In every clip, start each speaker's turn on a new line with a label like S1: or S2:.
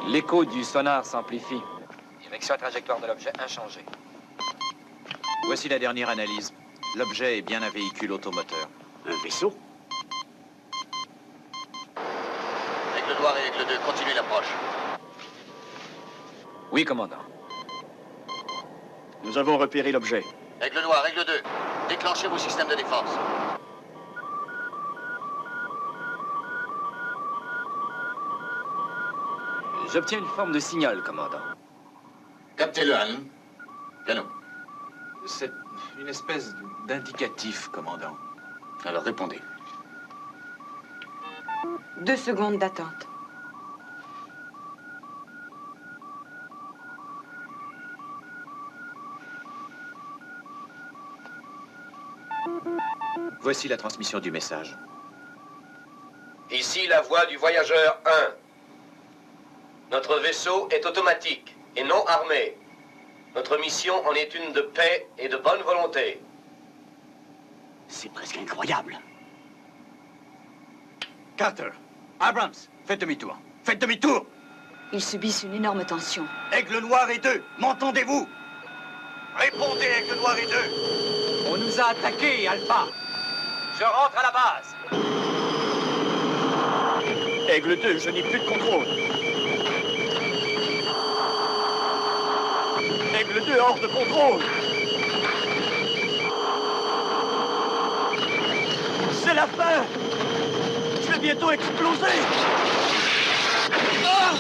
S1: L'écho du sonar s'amplifie. Direction et trajectoire de l'objet inchangée.
S2: Voici la dernière analyse. L'objet est bien un véhicule automoteur.
S3: Un vaisseau?
S4: Aigle noir et Aigle 2, continuez l'approche.
S1: Oui, commandant.
S3: Nous avons repéré l'objet.
S4: Aigle noir, Aigle 2, déclenchez vos systèmes de défense.
S1: J'obtiens une forme de signal, commandant.
S4: Captez-le, Allen. Piano.
S2: C'est une espèce d'indicatif, commandant.
S4: Alors répondez.
S5: 2 secondes d'attente.
S2: Voici la transmission du message.
S6: Ici la voix du voyageur 1. Notre vaisseau est automatique et non armé. Notre mission en est une de paix et de bonne volonté.
S3: C'est presque incroyable.
S2: Carter, Abrams, faites demi-tour. Faites demi-tour!
S5: Ils subissent une énorme tension.
S3: Aigle noir et 2, m'entendez-vous? Répondez, Aigle noir et 2.
S1: On nous a attaqués, Alpha. Je rentre à la base.
S3: Aigle 2, je n'ai plus de contrôle. Aigle 2 hors de contrôle. C'est la fin. Je vais bientôt exploser. Ah!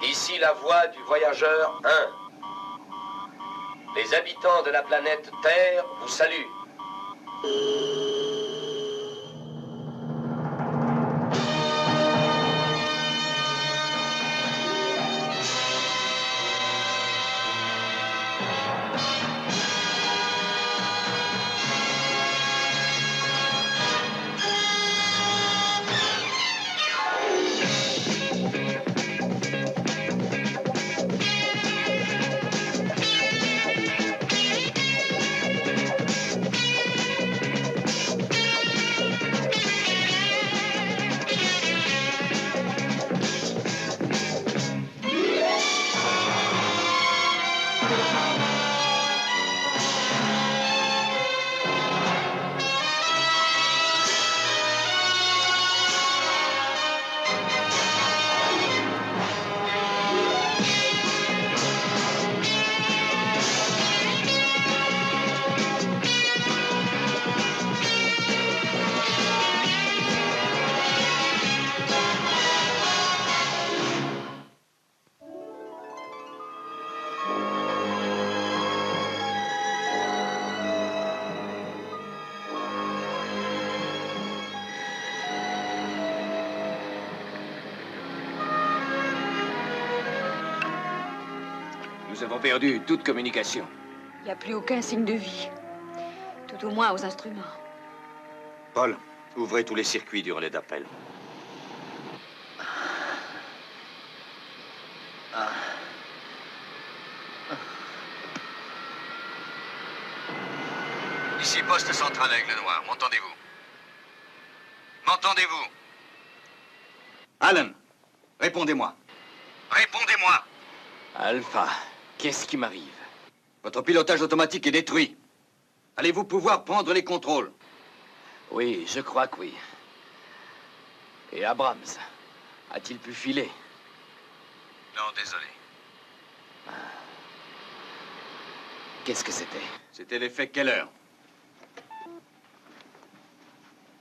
S6: Ici la voix du voyageur 1. Les habitants de la planète Terre vous saluent.
S1: Nous avons perdu toute communication.
S5: Il n'y a plus aucun signe de vie. Tout au moins aux instruments.
S2: Paul, ouvrez tous les circuits du relais d'appel.
S4: Ici, poste central Aigle noir, m'entendez-vous? M'entendez-vous?
S2: Allen, répondez-moi.
S4: Répondez-moi!
S1: Alpha, qu'est-ce qui m'arrive?
S2: Votre pilotage automatique est détruit. Allez-vous pouvoir prendre les contrôles?
S1: Oui, je crois que oui. Et Abrams, a-t-il pu filer?
S4: Non, désolé.
S1: Qu'est-ce que c'était?
S2: C'était l'effet Keller.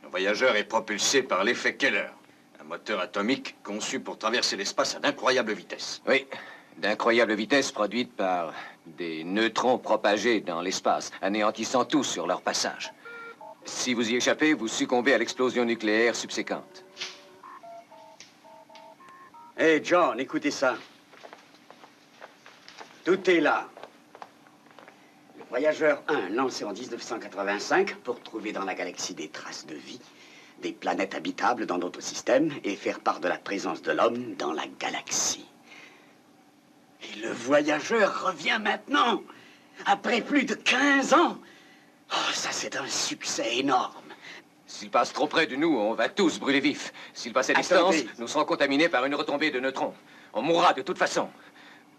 S2: Le voyageur est propulsé par l'effet Keller. Un moteur atomique conçu pour traverser l'espace à d'incroyables vitesses.
S1: Oui, d'incroyables vitesses produites par des neutrons propagés dans l'espace, anéantissant tout sur leur passage. Si vous y échappez, vous succombez à l'explosion nucléaire subséquente.
S3: Hey, John, écoutez ça. Tout est là. Le voyageur 1, lancé en 1985 pour trouver dans la galaxie des traces de vie, des planètes habitables dans notre système et faire part de la présence de l'homme dans la galaxie. Et le voyageur revient maintenant. Après plus de 15 ans? Oh, ça, c'est un succès énorme.
S1: S'il passe trop près de nous, on va tous brûler vifs. S'il passe à distance,
S3: Attendez.
S1: nous serons contaminés par une retombée de neutrons. On mourra de toute façon.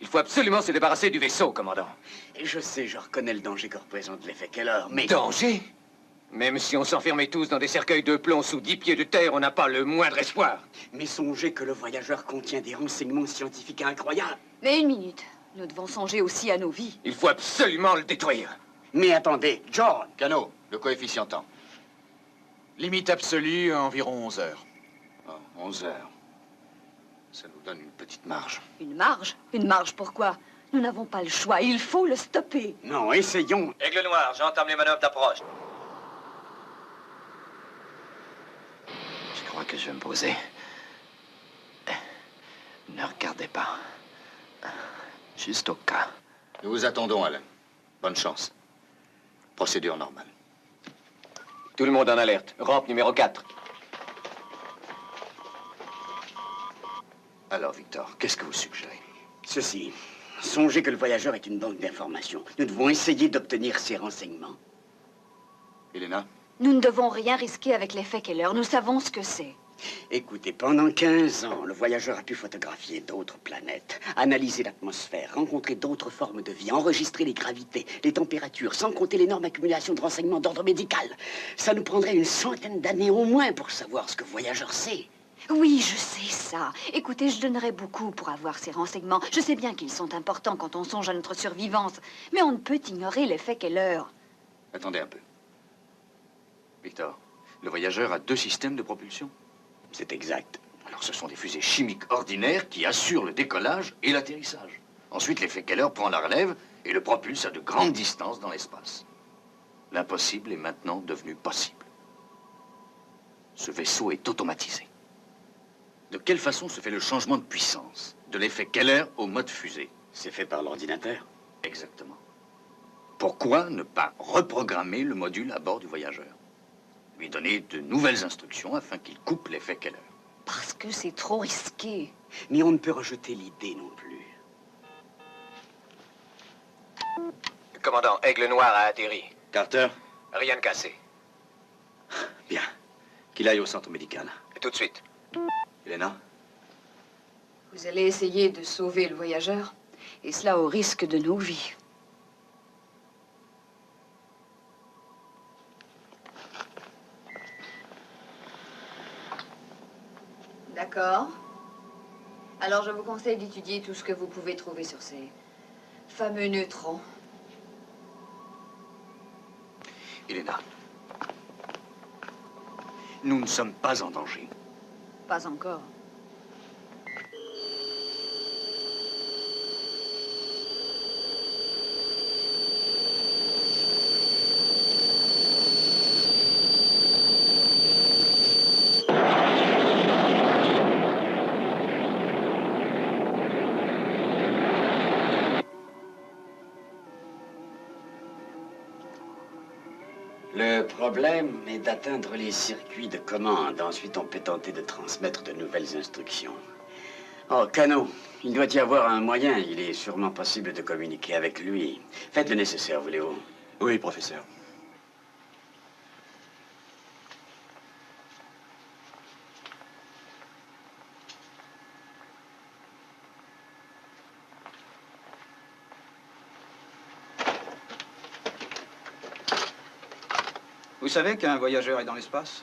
S1: Il faut absolument se débarrasser du vaisseau, commandant.
S3: Et je sais, je reconnais le danger que représente l'effet Keller, mais...
S1: Danger? Même si on s'enfermait tous dans des cercueils de plomb sous 10 pieds de terre, on n'a pas le moindre espoir.
S3: Mais songez que le voyageur contient des renseignements scientifiques incroyables.
S5: Mais une minute. Nous devons songer aussi à nos vies.
S1: Il faut absolument le détruire.
S3: Mais attendez, John!
S2: Cano, le coefficient temps.
S7: Limite absolue, environ 11 heures.
S2: Oh, 11 heures. Ça nous donne une petite marge.
S5: Une marge? Une marge pourquoi? Nous n'avons pas le choix. Il faut le stopper.
S3: Non, essayons.
S6: Aigle Noir, j'entame les manœuvres d'approche.
S1: Je crois que je vais me poser. Ne regardez pas. Juste au cas.
S2: Nous vous attendons, Alain. Bonne chance. Procédure normale.
S1: Tout le monde en alerte. Rampe numéro 4.
S2: Alors, Victor, qu'est-ce que vous suggérez?
S3: Ceci. Songez que le voyageur est une banque d'informations. Nous devons essayer d'obtenir ces renseignements.
S2: Elena?
S5: Nous ne devons rien risquer avec l'effet Keller. Nous savons ce que c'est.
S3: Écoutez, pendant 15 ans, le voyageur a pu photographier d'autres planètes, analyser l'atmosphère, rencontrer d'autres formes de vie, enregistrer les gravités, les températures, sans compter l'énorme accumulation de renseignements d'ordre médical. Ça nous prendrait une centaine d'années au moins pour savoir ce que le voyageur sait.
S5: Oui, je sais ça. Écoutez, je donnerais beaucoup pour avoir ces renseignements. Je sais bien qu'ils sont importants quand on songe à notre survivance, mais on ne peut ignorer l'effet Keller.
S2: Attendez un peu. Victor, le voyageur a 2 systèmes de propulsion.
S3: C'est exact.
S2: Alors ce sont des fusées chimiques ordinaires qui assurent le décollage et l'atterrissage. Ensuite, l'effet Keller prend la relève et le propulse à de grandes distances dans l'espace. L'impossible est maintenant devenu possible. Ce vaisseau est automatisé. De quelle façon se fait le changement de puissance de l'effet Keller au mode fusée?
S3: C'est fait par l'ordinateur.
S2: Exactement. Pourquoi ne pas reprogrammer le module à bord du voyageur? Lui donner de nouvelles instructions afin qu'il coupe l'effet Keller.
S5: Parce que c'est trop risqué.
S3: Mais on ne peut rejeter l'idée non plus.
S1: Commandant, Aigle Noir a atterri.
S2: Carter?
S1: Rien de cassé.
S2: Bien. Qu'il aille au centre médical.
S1: Tout de suite.
S2: Elena?
S5: Vous allez essayer de sauver le voyageur, et cela au risque de nos vies. D'accord. Alors je vous conseille d'étudier tout ce que vous pouvez trouver sur ces fameux neutrons.
S2: Elena. Nous ne sommes pas en danger.
S5: Pas encore.
S3: Le problème est d'atteindre les circuits de commande. Ensuite, on peut tenter de transmettre de nouvelles instructions. Oh, Cano, il doit y avoir un moyen. Il est sûrement possible de communiquer avec lui. Faites le nécessaire, voulez-vous?
S2: Oui, professeur.
S8: Vous savez qu'un voyageur est dans l'espace?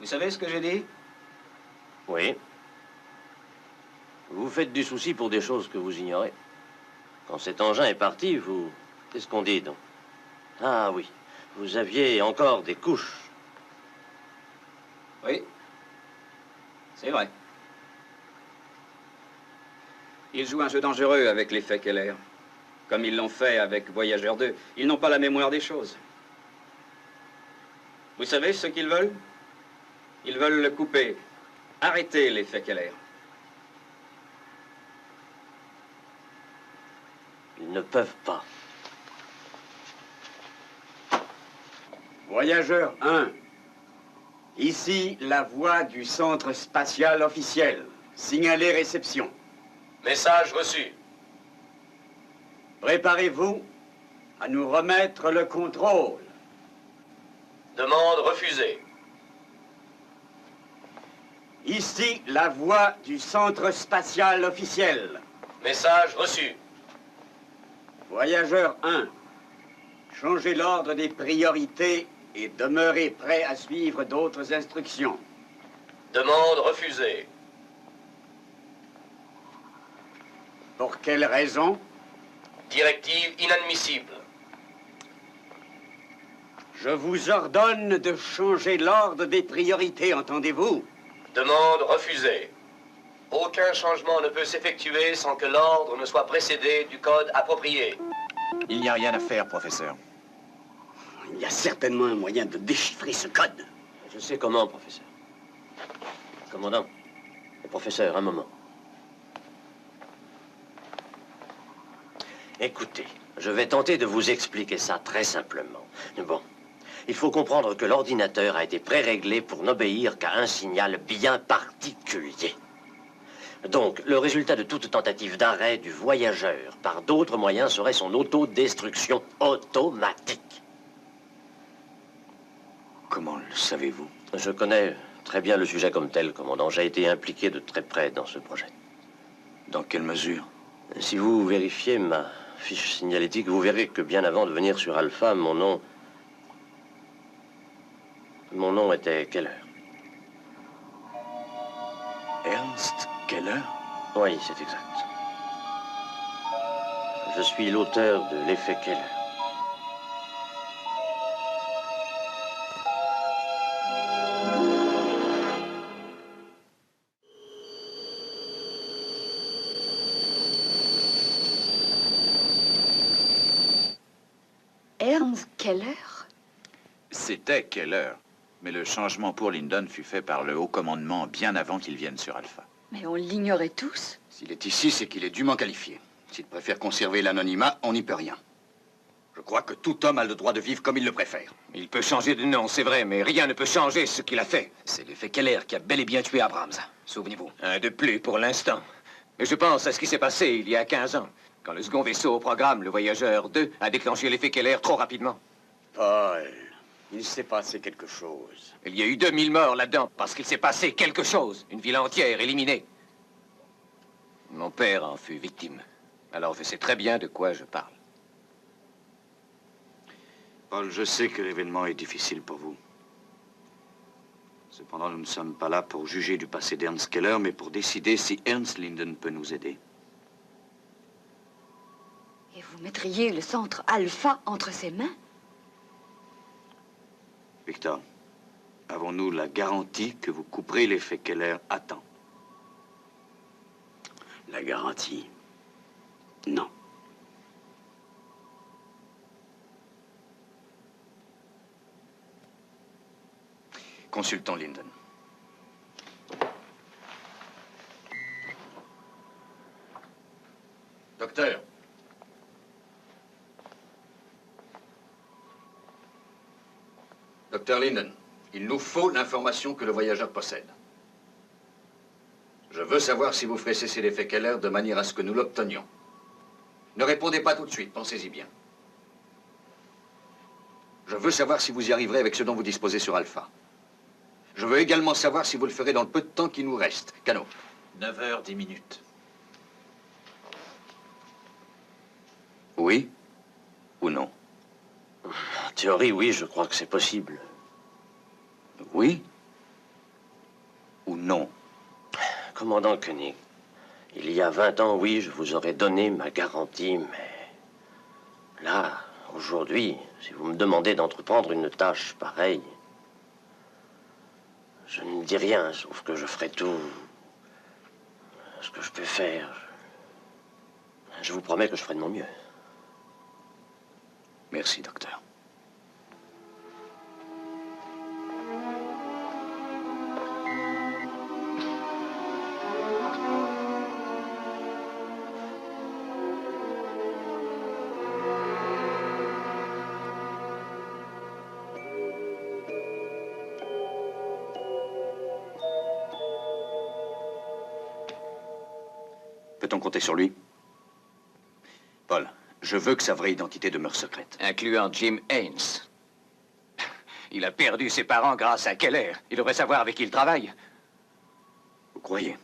S8: Vous savez ce que j'ai dit?
S9: Oui. Vous faites du souci pour des choses que vous ignorez. Quand cet engin est parti, vous... Qu'est-ce qu'on dit, donc? Ah oui, vous aviez encore des couches.
S8: Oui. C'est vrai. Ils jouent un jeu dangereux avec l'effet Keller. Comme ils l'ont fait avec Voyageur 2. Ils n'ont pas la mémoire des choses. Vous savez ce qu'ils veulent? Ils veulent le couper. Arrêter l'effet Keller.
S9: Ils ne peuvent pas.
S3: Voyageur 1. Ici, la voix du centre spatial officiel. Signaler réception.
S6: Message reçu.
S3: Préparez-vous à nous remettre le contrôle.
S6: Demande refusée.
S3: Ici, la voix du centre spatial officiel.
S6: Message reçu.
S3: Voyageur 1, changez l'ordre des priorités et demeurez prêt à suivre d'autres instructions.
S6: Demande refusée.
S3: Pour quelle raison?
S6: Directive inadmissible.
S3: Je vous ordonne de changer l'ordre des priorités, entendez-vous?
S6: Demande refusée. Aucun changement ne peut s'effectuer sans que l'ordre ne soit précédé du code approprié.
S7: Il n'y a rien à faire, professeur.
S3: Il y a certainement un moyen de déchiffrer ce code.
S9: Je sais comment, professeur. Commandant. Le professeur, un moment. Écoutez, je vais tenter de vous expliquer ça très simplement. Bon, il faut comprendre que l'ordinateur a été pré-réglé pour n'obéir qu'à un signal bien particulier. Donc, le résultat de toute tentative d'arrêt du voyageur par d'autres moyens serait son autodestruction automatique.
S2: Comment le savez-vous?
S9: Je connais très bien le sujet comme tel, commandant. J'ai été impliqué de très près dans ce projet.
S2: Dans quelle mesure?
S9: Si vous vérifiez ma fiche signalétique, vous verrez que bien avant de venir sur Alpha, mon nom était Keller.
S2: Ernst Keller?
S9: Oui, c'est exact. Je suis l'auteur de l'effet Keller.
S5: Ernst Keller?
S7: C'était Keller. Mais le changement pour Lyndon fut fait par le haut commandement bien avant qu'il vienne sur Alpha.
S5: Mais on l'ignorait tous.
S2: S'il est ici, c'est qu'il est dûment qualifié. S'il préfère conserver l'anonymat, on n'y peut rien. Je crois que tout homme a le droit de vivre comme il le préfère.
S1: Il peut changer de nom, c'est vrai, mais rien ne peut changer ce qu'il a fait.
S3: C'est l'effet Keller qui a bel et bien tué Abrams. Souvenez-vous.
S1: Un de plus pour l'instant. Mais je pense à ce qui s'est passé il y a 15 ans, quand le second vaisseau au programme, le Voyageur 2, a déclenché l'effet Keller trop rapidement.
S3: Paul, il s'est passé quelque chose.
S1: Il y a eu 2000 morts là-dedans, parce qu'il s'est passé quelque chose. Une ville entière éliminée. Mon père en fut victime. Alors je sais très bien de quoi je parle.
S2: Paul, je sais que l'événement est difficile pour vous. Cependant, nous ne sommes pas là pour juger du passé d'Ernst Keller, mais pour décider si Ernst Lyndon peut nous aider.
S5: Et vous mettriez le centre Alpha entre ses mains?
S2: Victor, avons-nous la garantie que vous couperez l'effet Keller à temps?
S3: La garantie? Non.
S2: Consultons Lyndon. Docteur. Docteur Lyndon, il nous faut l'information que le voyageur possède. Je veux savoir si vous ferez cesser l'effet Keller de manière à ce que nous l'obtenions. Ne répondez pas tout de suite, pensez-y bien. Je veux savoir si vous y arriverez avec ce dont vous disposez sur Alpha. Je veux également savoir si vous le ferez dans le peu de temps qui nous reste. Cano.
S7: 9h10.
S2: Oui ou non?
S9: En théorie, oui, je crois que c'est possible.
S2: Oui ou non?
S9: Commandant Koenig, il y a 20 ans, oui, je vous aurais donné ma garantie, mais... Là, aujourd'hui, si vous me demandez d'entreprendre une tâche pareille, je ne dis rien, sauf que je ferai tout ce que je peux faire. Je vous promets que je ferai de mon mieux.
S2: Merci, docteur. Peut-on compter sur lui? Paul, Je veux que sa vraie identité demeure secrète.
S1: Incluant Jim Haynes. Il a perdu ses parents grâce à Keller. Il devrait savoir avec qui il travaille.
S2: Vous croyez?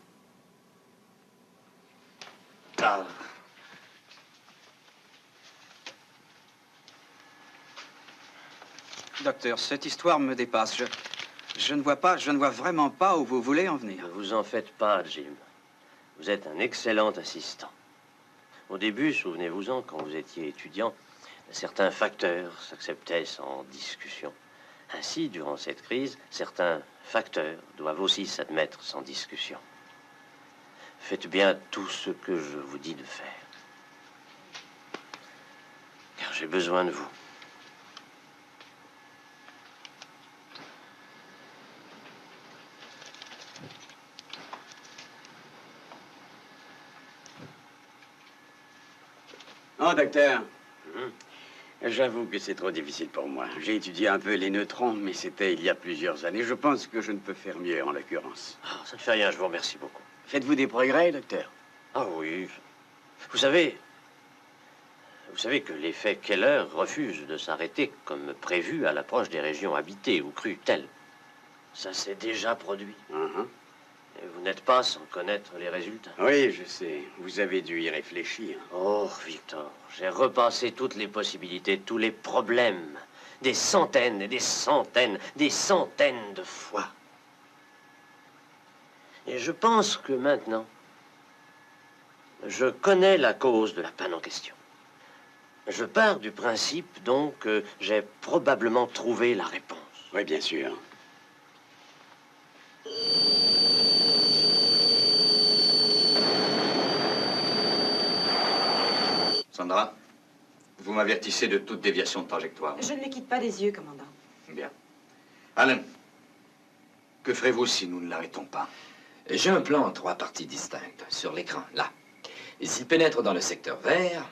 S8: Docteur, cette histoire me dépasse. Je ne vois vraiment pas où vous voulez en venir.
S9: Ne vous en faites pas, Jim. Vous êtes un excellent assistant. Au début, souvenez-vous-en, quand vous étiez étudiant, certains facteurs s'acceptaient sans discussion. Ainsi, durant cette crise, certains facteurs doivent aussi s'admettre sans discussion. Faites bien tout ce que je vous dis de faire. Car j'ai besoin de vous.
S3: Oh, docteur. J'avoue que c'est trop difficile pour moi. J'ai étudié un peu les neutrons, mais c'était il y a plusieurs années. Je pense que je ne peux faire mieux, en l'occurrence.
S9: Oh, ça ne fait rien, je vous remercie beaucoup.
S3: Faites-vous des progrès, docteur?
S9: Ah oui. Vous savez que l'effet Keller refuse de s'arrêter comme prévu à l'approche des régions habitées ou crues telles. Ça s'est déjà produit. Et vous n'êtes pas sans connaître les résultats.
S3: Oui, je sais. Vous avez dû y réfléchir.
S9: Oh, Victor, j'ai repassé toutes les possibilités, tous les problèmes, des centaines et des centaines de fois. Et je pense que maintenant, je connais la cause de la panne en question. Je pars du principe, donc, que j'ai probablement trouvé la réponse.
S3: Oui, bien sûr.
S2: Sandra, vous m'avertissez de toute déviation de trajectoire.
S10: Je ne les quitte pas des yeux, commandant.
S2: Bien. Alan, que ferez-vous si nous ne l'arrêtons pas?
S11: J'ai un plan en 3 parties distinctes, sur l'écran, là. Et s'il pénètre dans le secteur vert,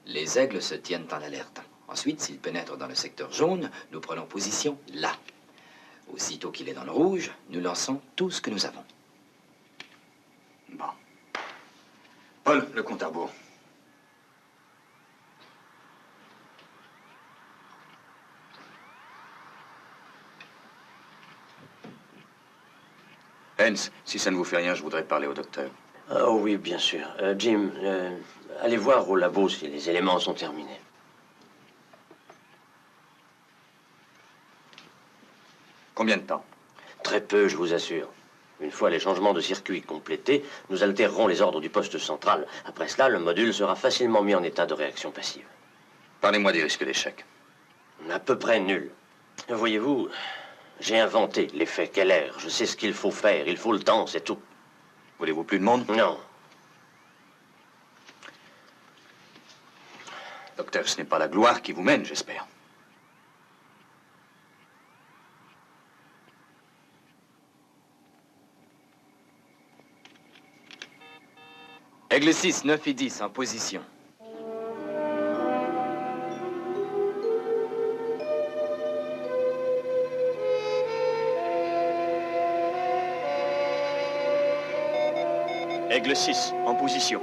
S11: les aigles se tiennent en alerte. Ensuite, s'il pénètre dans le secteur jaune, nous prenons position là. Aussitôt qu'il est dans le rouge, nous lançons tout ce que nous avons.
S2: Bon. Paul, le compte à rebours. Hans, si ça ne vous fait rien, je voudrais parler au docteur.
S9: Oh oui, bien sûr. Jim, allez voir au labo si les éléments sont terminés.
S2: Combien de temps?
S9: Très peu, je vous assure. Une fois les changements de circuit complétés, nous altérerons les ordres du poste central. Après cela, le module sera facilement mis en état de réaction passive.
S2: Parlez-moi des risques d'échec.
S9: À peu près nul. Voyez-vous, j'ai inventé l'effet Keller. Je sais ce qu'il faut faire. Il faut le temps, c'est tout.
S2: Voulez-vous plus de monde?
S9: Non.
S2: Docteur, ce n'est pas la gloire qui vous mène, j'espère.
S11: Aigle 6, 9 et 10 en position.
S8: Aigle 6, en position.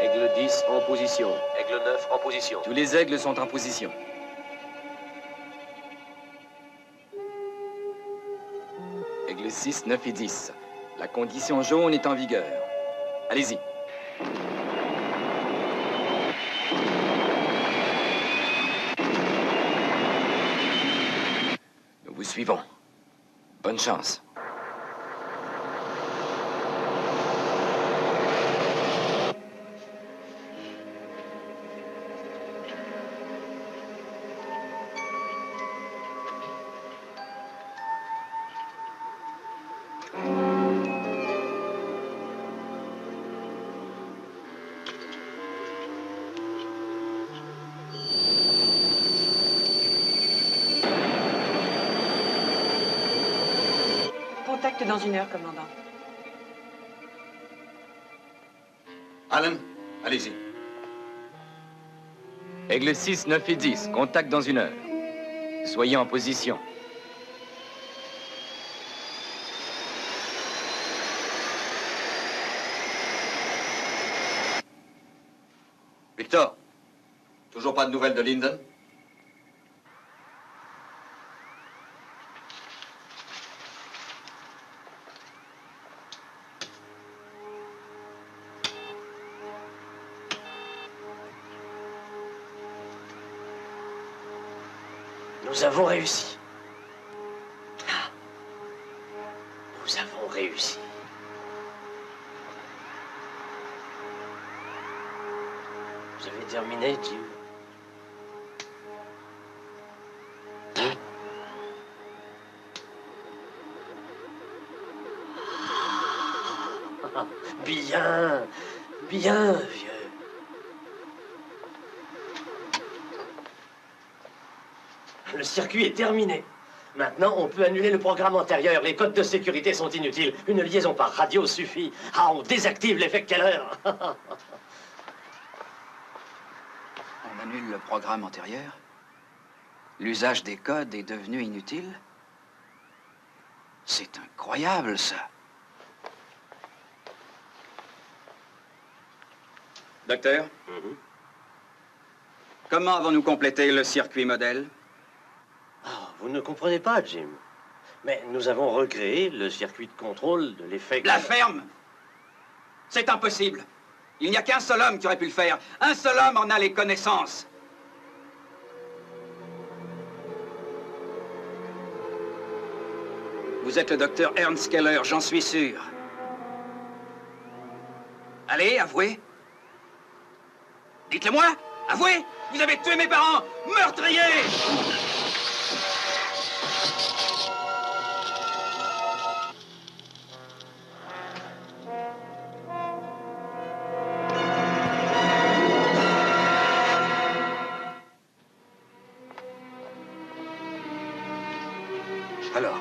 S6: Aigle 10 en position. Aigle 9 en position.
S11: Tous les aigles sont en position. Aigle 6, 9 et 10. La condition jaune est en vigueur. Allez-y. Nous vous suivons. Bonne chance.
S10: Contact dans 1 heure, commandant.
S2: Alan, allez-y.
S11: Aigle 6, 9 et 10. Contact dans 1 heure. Soyez en position.
S2: Victor, toujours pas de nouvelles de Linden?
S9: Nous avons réussi. Ah. Nous avons réussi. Vous avez terminé, Jim? Bien, bien, vieux. Le circuit est terminé. Maintenant, on peut annuler le programme antérieur. Les codes de sécurité sont inutiles. Une liaison par radio suffit. Ah, on désactive l'effet Keller.
S12: On annule le programme antérieur? L'usage des codes est devenu inutile? C'est incroyable, ça.
S8: Docteur, comment avons-nous complété le circuit modèle?
S9: Oh, vous ne comprenez pas, Jim. Mais nous avons recréé le circuit de contrôle de l'effet...
S12: La ferme! C'est impossible. Il n'y a qu'un seul homme qui aurait pu le faire. Un seul homme en a les connaissances. Vous êtes le docteur Ernst Keller, j'en suis sûr. Allez, avouez. Dites-le-moi, avouez. Vous avez tué mes parents, meurtrier!
S3: Alors?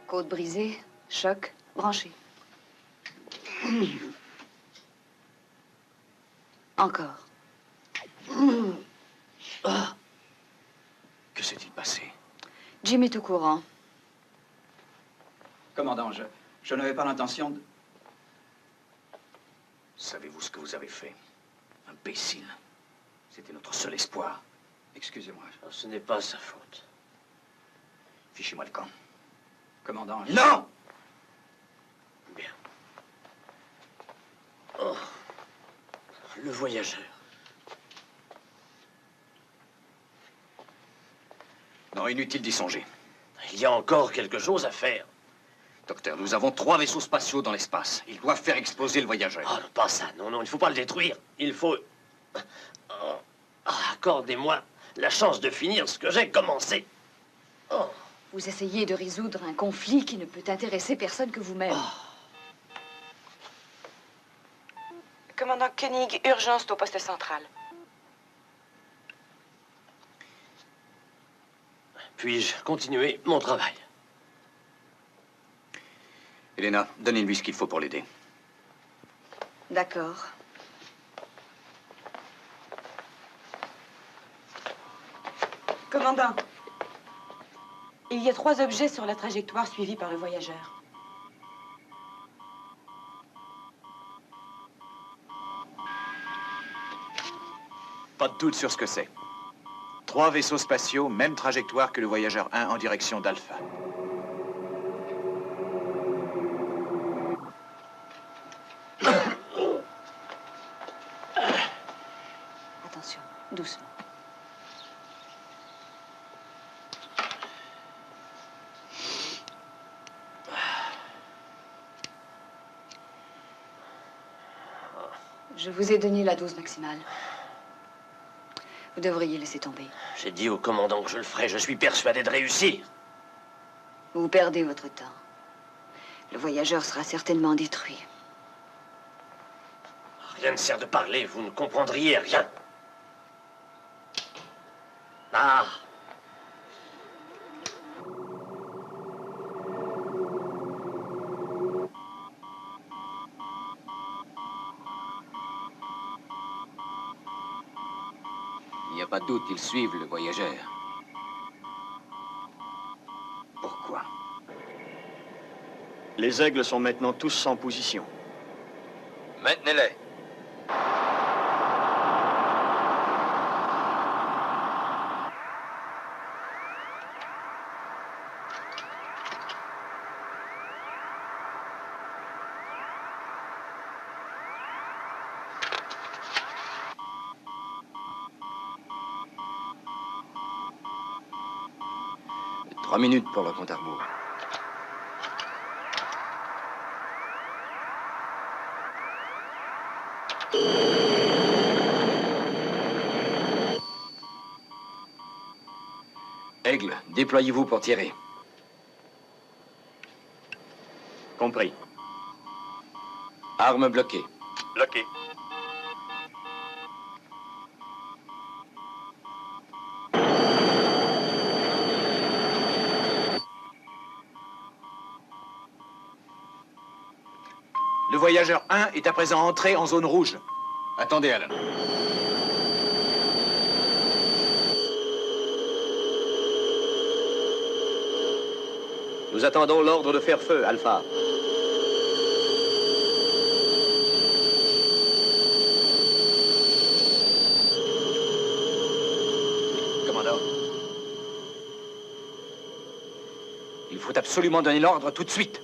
S5: Côte brisée, choc, branché. Encore.
S2: Que s'est-il passé?
S5: Jim est au courant.
S12: Commandant, je n'avais pas l'intention de...
S2: Savez-vous ce que vous avez fait? Imbécile. C'était notre seul espoir.
S12: Excusez-moi.
S9: Ce n'est pas sa faute.
S2: Fichez-moi le camp.
S12: Commandant,
S2: Non!
S9: Bien. Oh. Le voyageur.
S2: Non, inutile d'y songer.
S9: Il y a encore quelque chose à faire.
S2: Docteur, nous avons 3 vaisseaux spatiaux dans l'espace. Ils doivent faire exploser le voyageur.
S9: Oh, non, pas ça. Non, non, il ne faut pas le détruire. Il faut... Oh. Accordez-moi la chance de finir ce que j'ai commencé. Oh.
S5: Vous essayez de résoudre un conflit qui ne peut intéresser personne que vous-même.
S10: Commandant Koenig, urgence au poste central.
S9: Puis-je continuer mon travail?
S2: Elena, donnez-lui ce qu'il faut pour l'aider.
S5: D'accord.
S10: Commandant, il y a 3 objets sur la trajectoire suivie par le voyageur.
S7: Pas de doute sur ce que c'est. 3 vaisseaux spatiaux, même trajectoire que le voyageur 1 en direction d'Alpha.
S5: Attention, doucement. Je vous ai donné la dose maximale. Vous devriez laisser tomber.
S9: J'ai dit au commandant que je le ferais. Je suis persuadé de réussir.
S5: Vous perdez votre temps. Le voyageur sera certainement détruit.
S9: Rien ne sert de parler. Vous ne comprendriez rien. Ah!
S1: Il n'y a pas de doute, ils suivent le voyageur.
S2: Pourquoi?
S13: Les aigles sont maintenant tous en position.
S6: Maintenez-les.
S11: 3 minutes pour le compte à rebours. Aigle, déployez-vous pour tirer.
S8: Compris.
S11: Armes bloquées.
S8: Bloqué.
S7: Le voyageur 1 est à présent entré en zone rouge.
S2: Attendez, Alan.
S6: Nous attendons l'ordre de faire feu, Alpha.
S7: Commandant. Il faut absolument donner l'ordre tout de suite.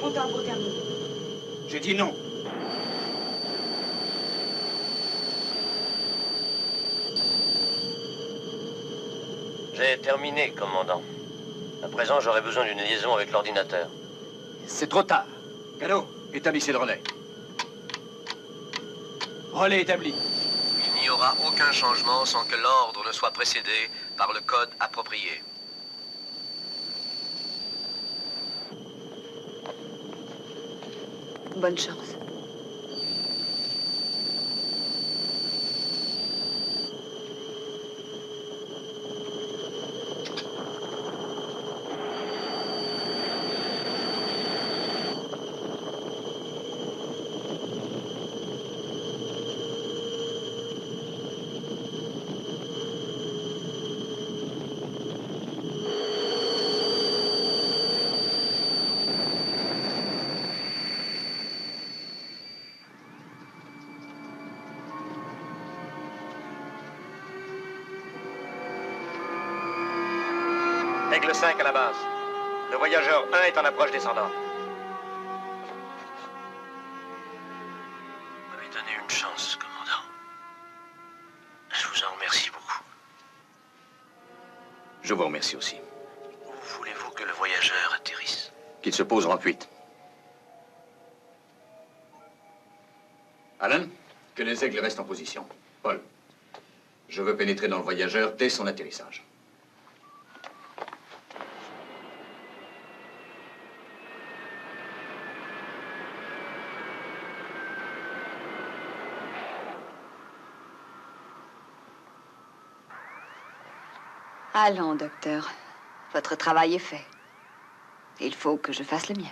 S10: Compte à rebours terminé.
S7: J'ai dit non.
S9: J'ai terminé, commandant. À présent, j'aurai besoin d'une liaison avec l'ordinateur.
S7: C'est trop tard.
S2: Cano, établissez le relais.
S7: Relais établi.
S6: Il n'y aura aucun changement sans que l'ordre ne soit précédé par le code approprié.
S5: Bonne chance.
S6: Aigle 5 à la base. Le voyageur 1 est en approche descendante.
S9: Vous m'avez donné une chance, commandant. Je vous en remercie beaucoup.
S2: Je vous remercie aussi.
S9: Où voulez-vous que le voyageur atterrisse?
S2: Qu'il se pose en fuite. Alan, que les aigles restent en position. Paul, je veux pénétrer dans le voyageur dès son atterrissage.
S5: Allons, docteur. Votre travail est fait. Il faut que je fasse le mien.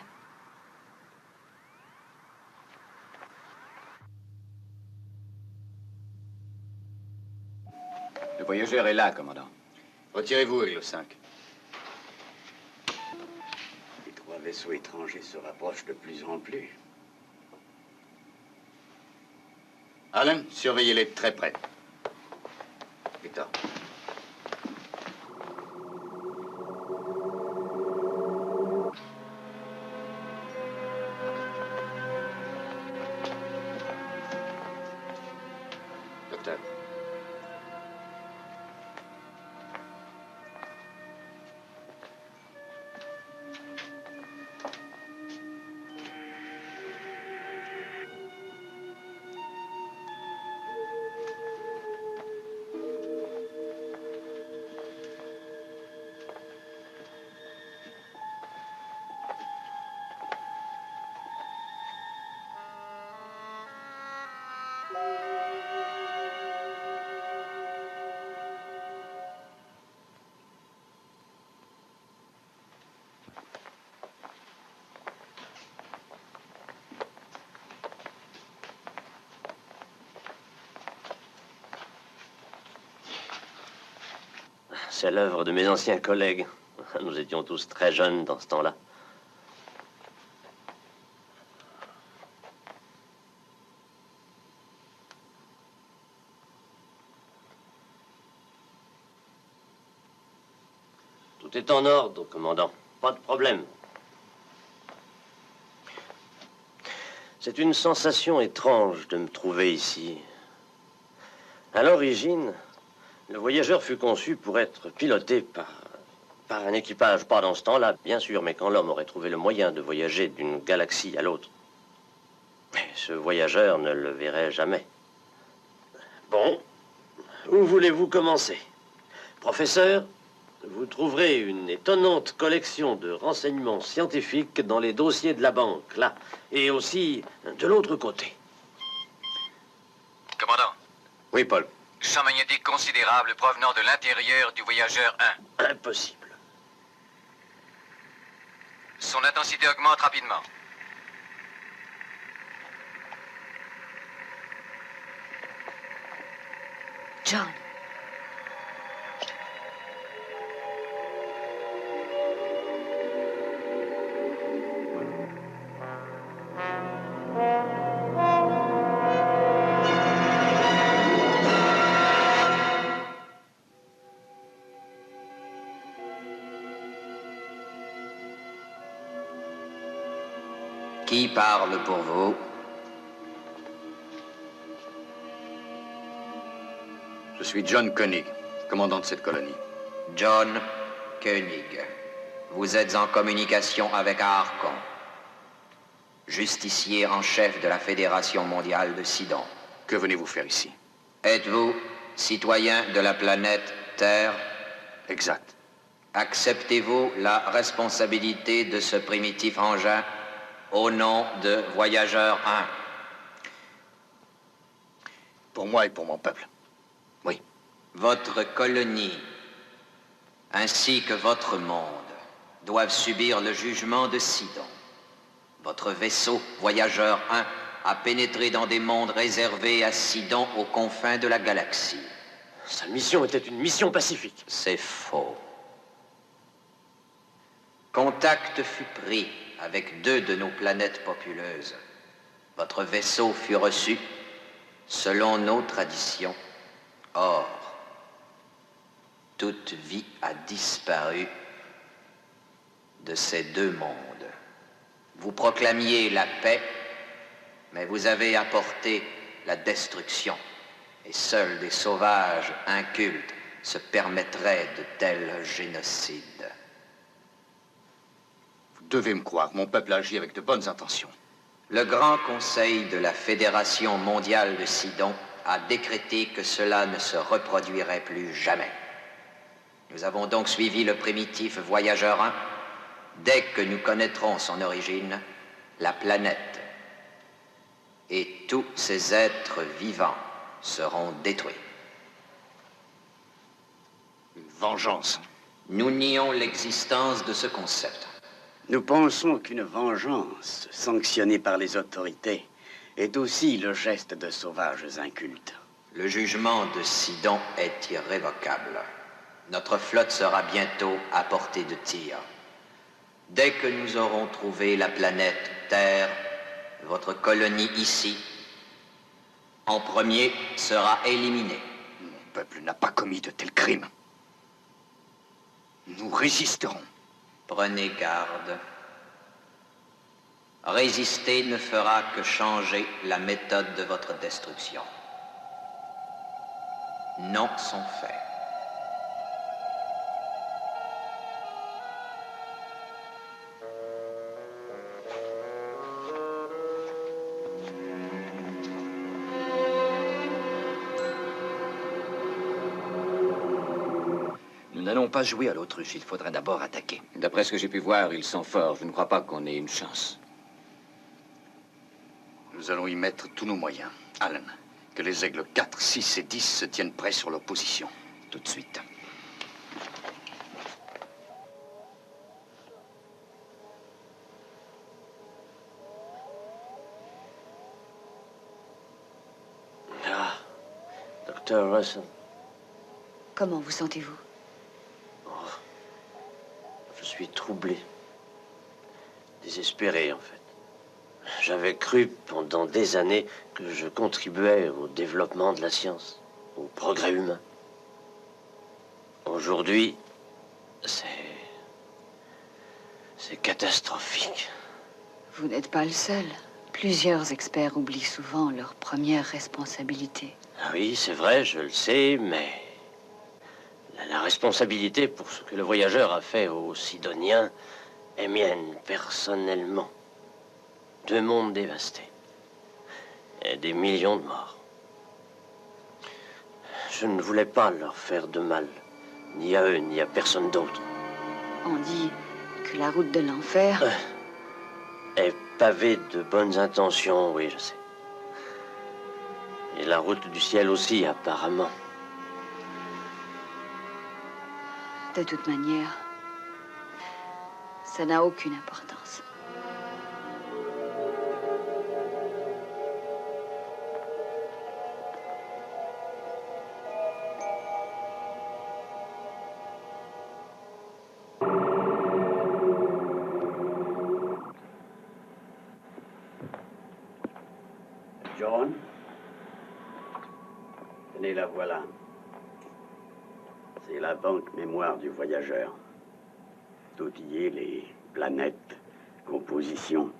S1: Le voyageur est là, commandant.
S2: Retirez-vous, Aigle 5.
S3: Les 3 vaisseaux étrangers se rapprochent de plus en plus.
S2: Alan, surveillez-les de très près. Victor. Docteur.
S9: C'est l'œuvre de mes anciens collègues. Nous étions tous très jeunes dans ce temps-là. Tout est en ordre, commandant. Pas de problème. C'est une sensation étrange de me trouver ici. À l'origine, le voyageur fut conçu pour être piloté par un équipage. Pas dans ce temps-là, bien sûr, mais quand l'homme aurait trouvé le moyen de voyager d'une galaxie à l'autre. Ce voyageur ne le verrait jamais. Bon, où voulez-vous commencer? Professeur, vous trouverez une étonnante collection de renseignements scientifiques dans les dossiers de la banque, là, et aussi de l'autre côté.
S1: Commandant.
S2: Oui, Paul.
S1: Champ magnétique considérable provenant de l'intérieur du voyageur 1.
S9: Impossible.
S1: Son intensité augmente rapidement.
S5: John.
S1: Qui parle pour vous?
S2: Je suis John Koenig, commandant de cette colonie.
S1: John Koenig. Vous êtes en communication avec Archon, justicier en chef de la Fédération mondiale de Sidon.
S2: Que venez-vous faire ici?
S1: Êtes-vous citoyen de la planète Terre?
S2: Exact.
S1: Acceptez-vous la responsabilité de ce primitif engin au nom de Voyageur 1?
S2: Pour moi et pour mon peuple. Oui.
S1: Votre colonie, ainsi que votre monde, doivent subir le jugement de Sidon. Votre vaisseau, Voyageur 1, a pénétré dans des mondes réservés à Sidon aux confins de la galaxie.
S9: Sa mission était une mission pacifique.
S1: C'est faux. Contact fut pris avec 2 de nos planètes populeuses. Votre vaisseau fut reçu selon nos traditions. Or, toute vie a disparu de ces 2 mondes. Vous proclamiez la paix, mais vous avez apporté la destruction. Et seuls des sauvages incultes se permettraient de tels génocides.
S2: Vous devez me croire, mon peuple agit avec de bonnes intentions.
S1: Le Grand Conseil de la Fédération mondiale de Sidon a décrété que cela ne se reproduirait plus jamais. Nous avons donc suivi le primitif Voyageur 1. Dès que nous connaîtrons son origine, la planète et tous ses êtres vivants seront détruits.
S2: Une vengeance.
S1: Nous nions l'existence de ce concept.
S3: Nous pensons qu'une vengeance sanctionnée par les autorités est aussi le geste de sauvages incultes.
S1: Le jugement de Sidon est irrévocable. Notre flotte sera bientôt à portée de tir. Dès que nous aurons trouvé la planète Terre, votre colonie ici, en premier, sera éliminée.
S2: Mon peuple n'a pas commis de tels crimes. Nous résisterons.
S1: Prenez garde. Résister ne fera que changer la méthode de votre destruction. Non sont faits.
S11: Nous n'allons pas jouer à l'autruche, il faudra d'abord attaquer.
S1: D'après ce que j'ai pu voir, ils sont forts. Je ne crois pas qu'on ait une chance.
S2: Nous allons y mettre tous nos moyens. Alan, que les aigles 4, 6 et 10 se tiennent prêts sur leur position.
S11: Tout de suite.
S9: Ah, Dr. Russell.
S5: Comment vous sentez-vous?
S9: Je suis troublé. Désespéré, en fait. J'avais cru pendant des années que je contribuais au développement de la science, au progrès humain. Aujourd'hui, c'est C'est catastrophique.
S5: Vous n'êtes pas le seul. Plusieurs experts oublient souvent leur première responsabilité.
S9: Ah oui, c'est vrai, je le sais, mais... La responsabilité pour ce que le voyageur a fait aux Sidoniens est mienne, personnellement. 2 mondes dévastés. Et des millions de morts. Je ne voulais pas leur faire de mal. Ni à eux, ni à personne d'autre.
S5: On dit que la route de l'enfer...
S9: Est pavée de bonnes intentions, oui, je sais. Et la route du ciel aussi, apparemment.
S5: De toute manière, ça n'a aucune importance.
S3: John, tenez, la voilà. C'est la banque mémoire du voyageur. Tout y est, les planètes, compositions,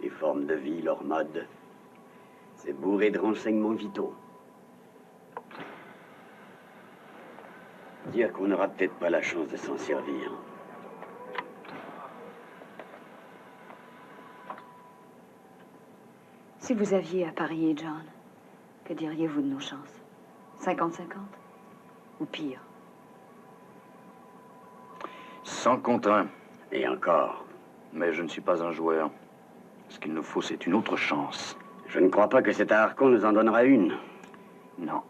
S3: les formes de vie, leur mode. C'est bourré de renseignements vitaux. Dire qu'on n'aura peut-être pas la chance de s'en servir.
S5: Si vous aviez à parier, John, que diriez-vous de nos chances? 50-50? Ou pire?
S2: 100 contre 1.
S3: Et encore.
S2: Mais je ne suis pas un joueur. Ce qu'il nous faut, c'est une autre chance.
S3: Je ne crois pas que cet Archon nous en donnera une.
S2: Non.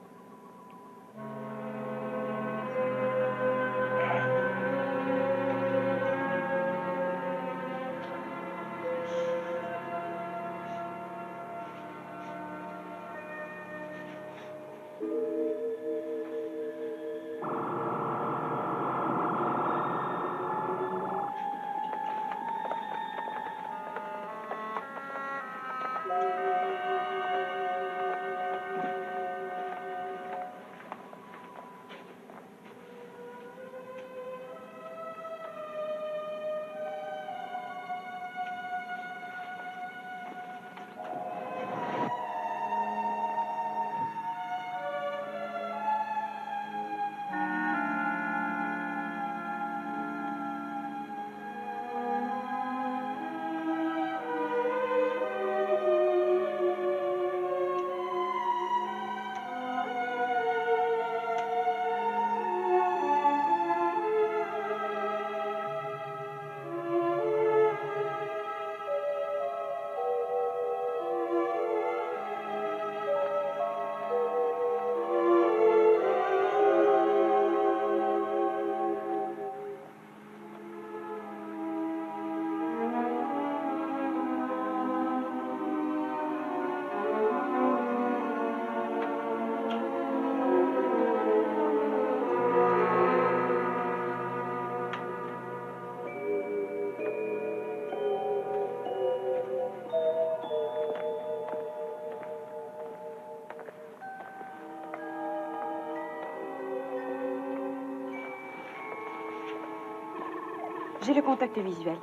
S10: J'ai le contact visuel.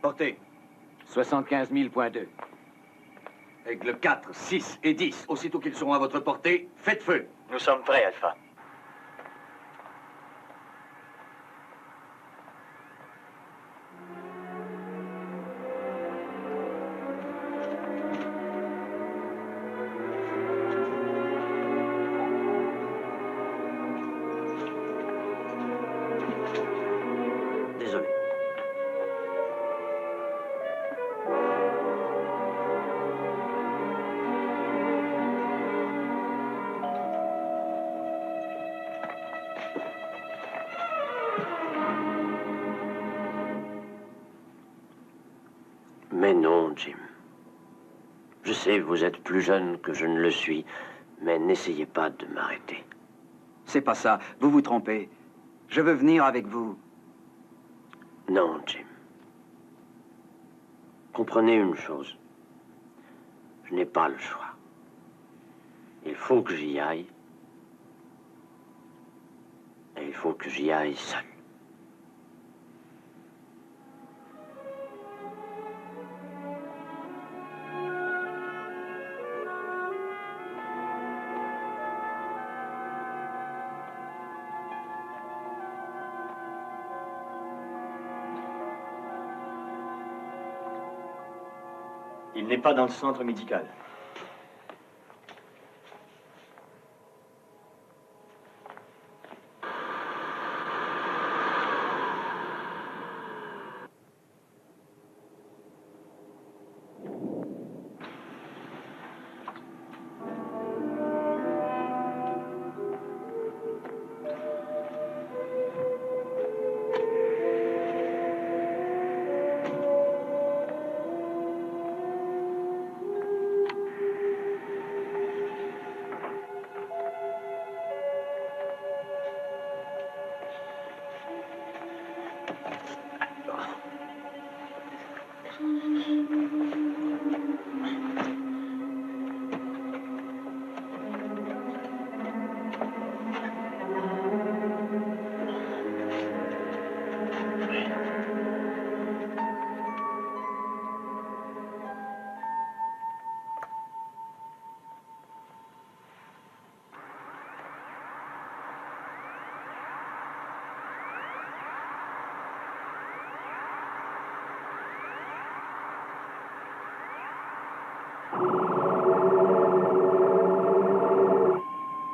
S2: Portée. 75 000.2. Aigle 4, 6 et 10. Aussitôt qu'ils seront à votre portée, faites feu.
S13: Nous sommes prêts, Alpha.
S9: Désolé. Mais non, Jim. Je sais, vous êtes plus jeune que je ne le suis, mais n'essayez pas de m'arrêter.
S12: C'est pas ça. Vous vous trompez. Je veux venir avec vous.
S9: Non, Jim. Comprenez une chose. Je n'ai pas le choix. Il faut que j'y aille. il faut que j'y aille seul.
S13: Il n'est pas dans le centre médical.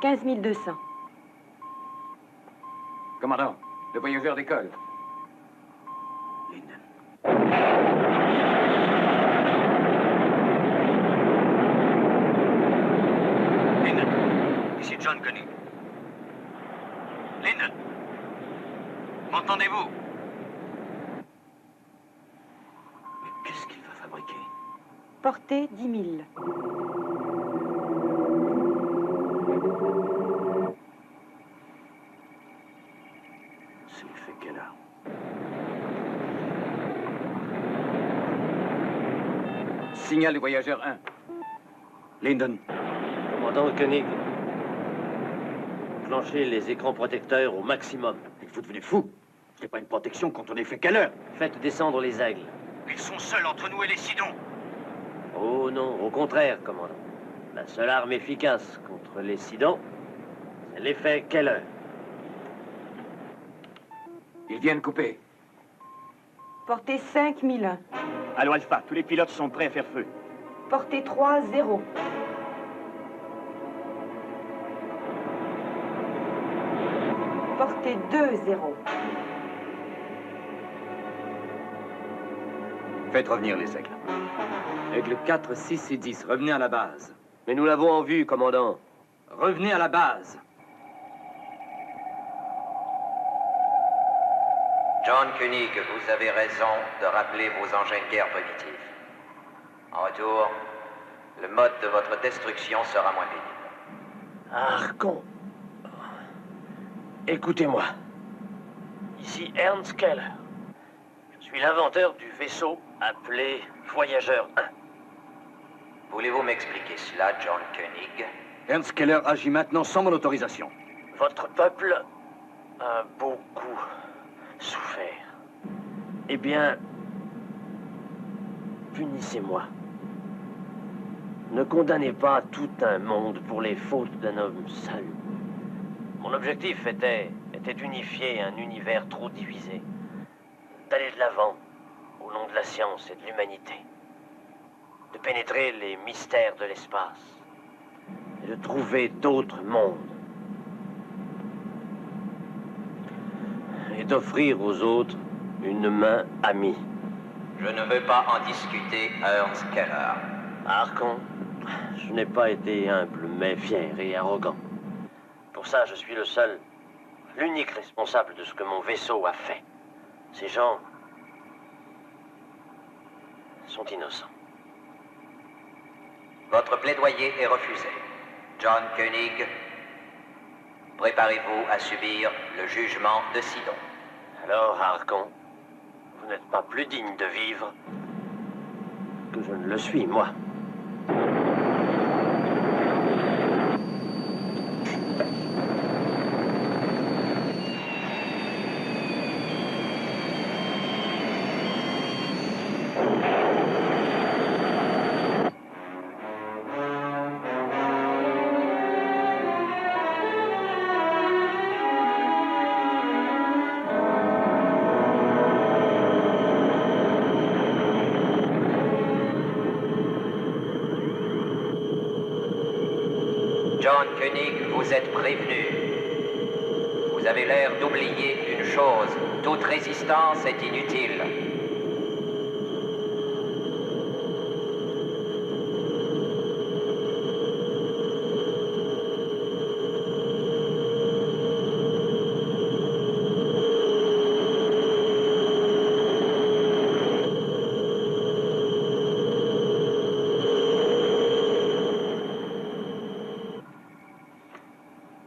S13: «
S10: 15 200.
S12: Commandant, le voyageur décolle.
S2: Ici John Koenig. Lyndon, m'entendez-vous?
S9: Mais qu'est-ce qu'il va fabriquer?
S10: Portée 10 000.
S9: C'est le fait qu'elle a.
S12: Signal du voyageur 1. Lyndon.
S9: Commandant Koenig. Clenchez les écrans protecteurs au maximum.
S3: Vous devenez fou. Ce n'est pas une protection contre les faits quelle heure?
S9: Faites descendre les aigles.
S2: Ils sont seuls entre nous et les Sidons.
S9: Oh non, au contraire, commandant. La seule arme efficace contre les Sidons, c'est l'effet Keller.
S12: Ils viennent couper.
S10: Portée 5 001.
S13: Allô, Alpha, tous les pilotes sont prêts à faire feu.
S10: Portée 3 0. Portée 2 0.
S12: Faites revenir les aigles.
S11: Aigle 4, 6 et 10, revenez à la base.
S9: Mais nous l'avons en vue, commandant.
S11: Revenez à la base.
S1: John Koenig, vous avez raison de rappeler vos engins de guerre primitifs. En retour, le mode de votre destruction sera moins pénible.
S9: Archon. Écoutez-moi. Ici Ernst Keller. Je suis l'inventeur du vaisseau appelé Voyageur 1.
S1: Voulez-vous m'expliquer cela, John Koenig?
S3: Ernst Keller agit maintenant sans mon autorisation.
S9: Votre peuple a beaucoup souffert. Eh bien, punissez-moi. Ne condamnez pas tout un monde pour les fautes d'un homme seul. Mon objectif était d'unifier un univers trop divisé, d'aller de l'avant au nom de la science et de l'humanité, de pénétrer les mystères de l'espace et de trouver d'autres mondes et d'offrir aux autres une main amie.
S1: Je ne veux pas en discuter, Ernst Keller.
S9: Archon, je n'ai pas été humble, mais fier et arrogant. Pour ça, je suis le seul, l'unique responsable de ce que mon vaisseau a fait. Ces gens sont innocents.
S1: Votre plaidoyer est refusé. John Koenig, préparez-vous à subir le jugement de Sidon.
S9: Alors, Archon, vous n'êtes pas plus digne de vivre que je ne le suis, moi.
S1: John Koenig, vous êtes prévenu. Vous avez l'air d'oublier une chose. Toute résistance est inutile.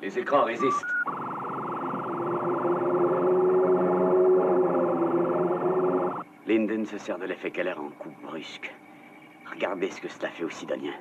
S14: Les écrans résistent.
S3: Linden se sert de l'effet Keller en coup brusque. Regardez ce que cela fait aux Sidoniens.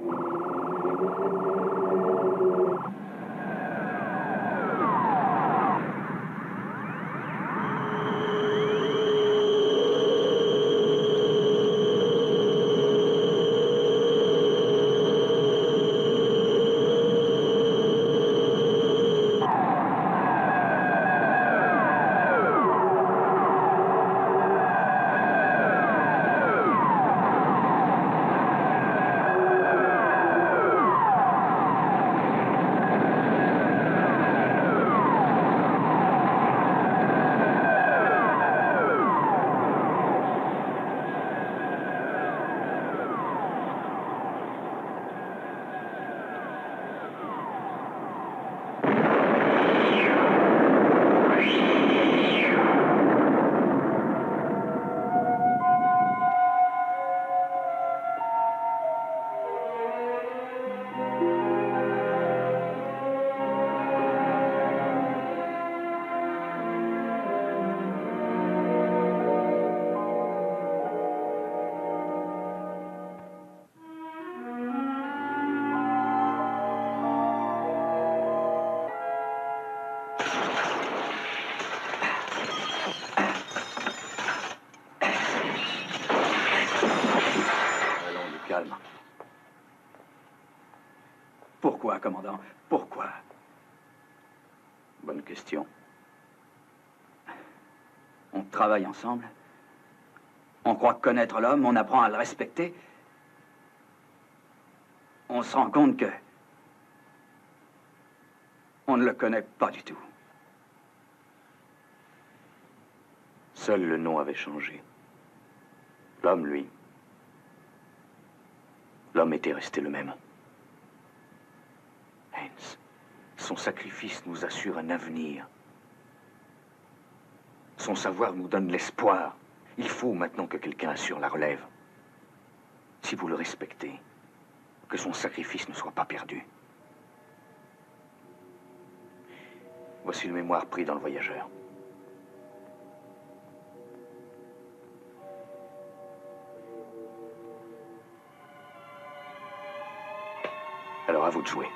S12: Calme. Pourquoi, commandant? Pourquoi? Bonne question. On travaille ensemble. On croit connaître l'homme, on apprend à le respecter. On se rend compte que on ne le connaît pas du tout.
S2: Seul le nom avait changé. L'homme, lui. L'homme était resté le même. Heinz, son sacrifice nous assure un avenir. Son savoir nous donne l'espoir. Il faut maintenant que quelqu'un assure la relève. Si vous le respectez, que son sacrifice ne soit pas perdu. Voici le mémoire pris dans le voyageur. Alors à vous de jouer.